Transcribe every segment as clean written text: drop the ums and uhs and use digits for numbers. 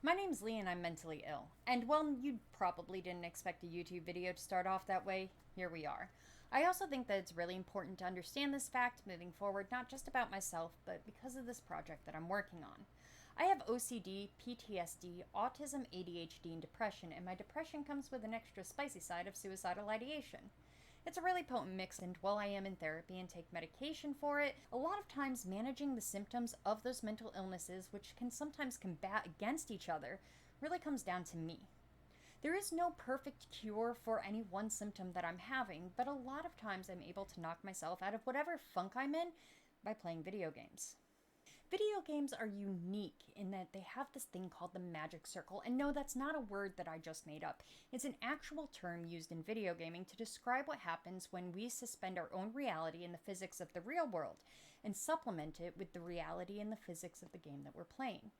My name's Lee and I'm mentally ill. And while you probably didn't expect a YouTube video to start off that way, here we are. I also think that it's really important to understand this fact moving forward, not just about myself, but because of this project that I'm working on. I have OCD, PTSD, autism, ADHD, and depression, and my depression comes with an extra spicy side of suicidal ideation. It's a really potent mix, and while I am in therapy and take medication for it, a lot of times managing the symptoms of those mental illnesses, which can sometimes combat against each other, really comes down to me. There is no perfect cure for any one symptom that I'm having, but a lot of times I'm able to knock myself out of whatever funk I'm in by playing video games. Video games are unique in that they have this thing called the magic circle, and no, that's not a word that I just made up. It's an actual term used in video gaming to describe what happens when we suspend our own reality in the physics of the real world and supplement it with the reality and the physics of the game that we're playing.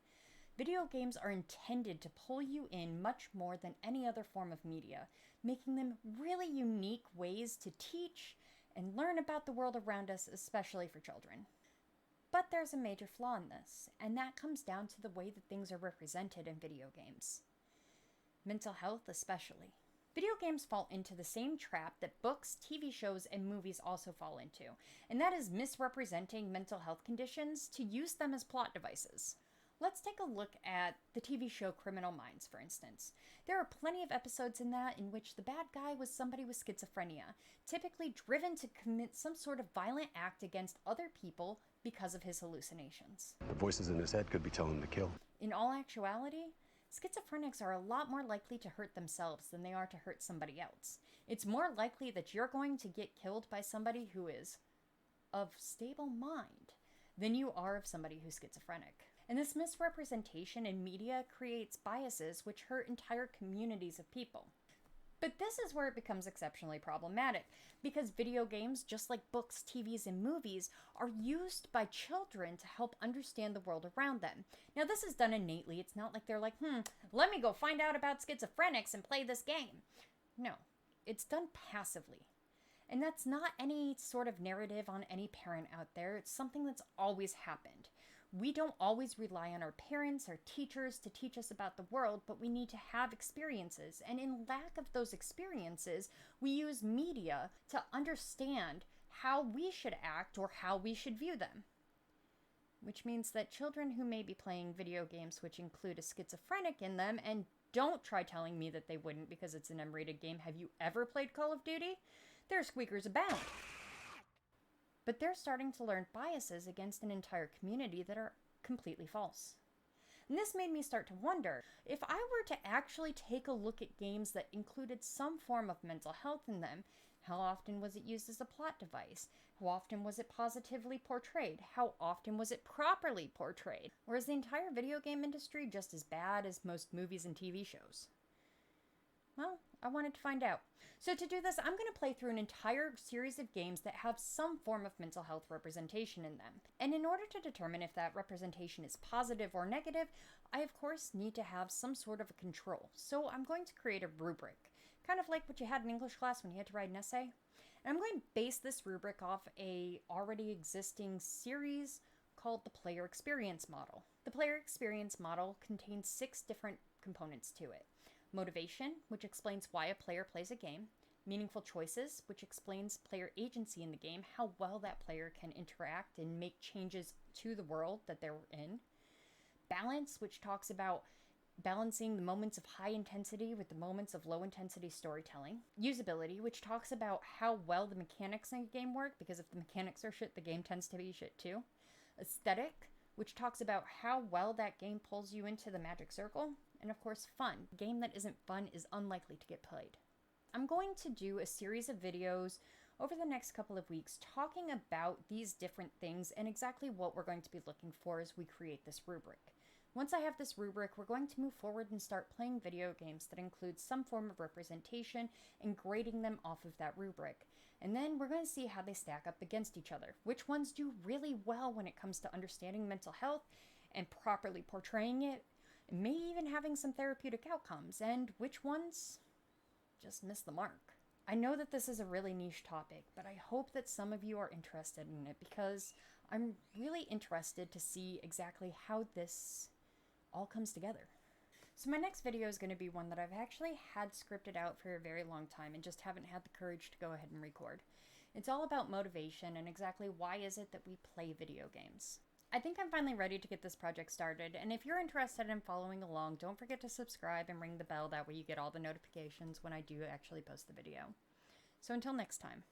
Video games are intended to pull you in much more than any other form of media, making them really unique ways to teach and learn about the world around us, especially for children. But there's a major flaw in this, and that comes down to the way that things are represented in video games. Mental health, especially. Video games fall into the same trap that books, TV shows, and movies also fall into, and that is misrepresenting mental health conditions to use them as plot devices. Let's take a look at the TV show Criminal Minds, for instance. There are plenty of episodes in that in which the bad guy was somebody with schizophrenia, typically driven to commit some sort of violent act against other people because of his hallucinations. The voices in his head could be telling him to kill. In all actuality, schizophrenics are a lot more likely to hurt themselves than they are to hurt somebody else. It's more likely that you're going to get killed by somebody who is of stable mind than you are of somebody who's schizophrenic. And this misrepresentation in media creates biases which hurt entire communities of people. But this is where it becomes exceptionally problematic, because video games, just like books, TVs, and movies, are used by children to help understand the world around them. Now, this is done innately. It's not like they're like, let me go find out about schizophrenics and play this game. No, it's done passively. And that's not any sort of narrative on any parent out there. It's something that's always happened. We don't always rely on our parents or teachers to teach us about the world, but we need to have experiences. And in lack of those experiences, we use media to understand how we should act or how we should view them. Which means that children who may be playing video games which include a schizophrenic in them, and don't try telling me that they wouldn't because it's an M-rated game. Have you ever played Call of Duty? There are squeakers abound. But they're starting to learn biases against an entire community that are completely false. And this made me start to wonder, if I were to actually take a look at games that included some form of mental health in them, how often was it used as a plot device? How often was it positively portrayed? How often was it properly portrayed? Or is the entire video game industry just as bad as most movies and TV shows? Well, I wanted to find out. So to do this, I'm going to play through an entire series of games that have some form of mental health representation in them. And in order to determine if that representation is positive or negative, I of course need to have some sort of a control. So I'm going to create a rubric, kind of like what you had in English class when you had to write an essay. And I'm going to base this rubric off a already existing series called the Player Experience Model. The Player Experience Model contains 6 different components to it. Motivation, which explains why a player plays a game. Meaningful choices, which explains player agency in the game, how well that player can interact and make changes to the world that they're in. Balance, which talks about balancing the moments of high intensity with the moments of low intensity storytelling. Usability, which talks about how well the mechanics in a game work, because if the mechanics are shit, the game tends to be shit too. Aesthetic, which talks about how well that game pulls you into the magic circle. And of course, fun. A game that isn't fun is unlikely to get played. I'm going to do a series of videos over the next couple of weeks talking about these different things and exactly what we're going to be looking for as we create this rubric. Once I have this rubric, we're going to move forward and start playing video games that include some form of representation and grading them off of that rubric. And then we're going to see how they stack up against each other. Which ones do really well when it comes to understanding mental health and properly portraying it, and maybe even having some therapeutic outcomes, and which ones just miss the mark. I know that this is a really niche topic, but I hope that some of you are interested in it because I'm really interested to see exactly how this all comes together. So my next video is going to be one that I've actually had scripted out for a very long time and just haven't had the courage to go ahead and record. It's all about motivation and exactly why is it that we play video games. I think I'm finally ready to get this project started, and if you're interested in following along, don't forget to subscribe and ring the bell, that way you get all the notifications when I do actually post the video. So until next time.